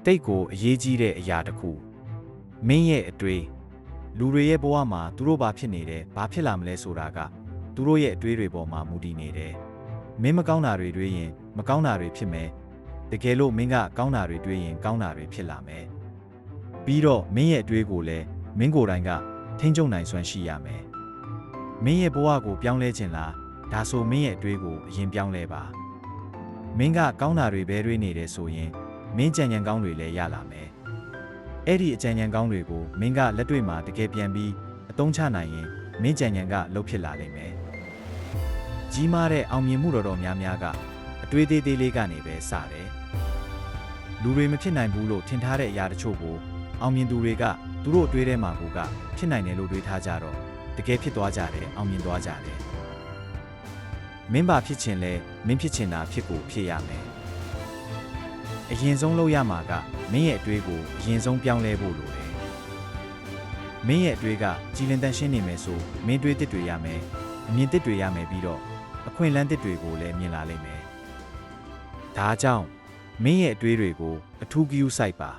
တိတ်ကိုအရေးကြီးတဲ့အရာတစ်ခုမင်းရဲ့အတွေ့လူတွေရဲ့ဘဝမှာသူတို့ဘာဖြစ်နေတယ်ဘာဖြစ်လာမလဲဆိုတာကသူတို့ရဲ့အတွေ့တွေပေါ်မှာမူတည်နေတယ်မင်းမကောင်းတာတွေတွေ့ရင်မကောင်းတာတွေဖြစ်မယ်တကယ်လို့မင်းကကောင်းတာတွေတွေ့ရင်ကောင်းတာတွေဖြစ်လာမယ်ပြီးတော့မင်းရဲ့အတွေ့ကိုလည်းမင်းကိုယ်တိုင်ကထိန်းချုပ်နိုင်စွမ်းရှိရမယ်မင်းရဲ့ဘဝကိုပြောင်းလဲခြင်းလားဒါဆိုမင်းရဲ့အတွေ့ကိုအရင်ပြောင်းလဲပါမင်းကကောင်းတာတွေပဲတွေ့နေတယ်ဆိုရင်မင်းကြံဉာဏ်ကောင်းတွေလည်းရလာမယ်အဲ့ဒီအကြံဉာဏ်ကောင်းတွေကိုမင်းကလက်တွေ့မှာတကယ်ပြန်ပြီးအသုံးချနိုင်ရင်မင်းကြံဉာဏ်ကလှုပ်ဖြစ်လာလိမ့်မယ်ကြီးမားတဲ့အောင်မြင်မှုတော်များများကအတွေးသေးသေးလေးကနေပဲစတယ်လူတွေမဖြစ်နိုင်ဘူးလို့ထင်ထားတဲ့အရာတချို့ကိုအောင်မြင်သူတွေကသူတို့အတွေးထဲမှာကဖြစ်နိုင်တယ်လို့တွေးထားကြတော့တကယ်ဖြစ်သွားကြတယ်အောင်မြင်သွားကြတယ်မင်းဘာဖြစ်ချင်လဲမင်းဖြစ်ချင်တာဖြစ်ကိုဖြစ်ရမယ်အရင်ဆုံးလုပ်ရမှာကမင်းရဲ့အတွေးကိုအရင်ဆုံးပြောင်းလဲဖို့လိုတယ်မင်းရဲ့အတွေးကကြည်လင်တန်ရှင်းနေမယ်ဆိုမင်းတွေးတစ်တွေရမယ်အမြင်တစ်တွေရမယ်ပြီးတော့အခွင့်အလမ်းတစ်တွေကိုလည်းမြင်လာလိမ့်မယ်ဒါကြောင့်မင်းရဲ့အတွေးတွေကိုအထူးဂရုစိုက်ပါ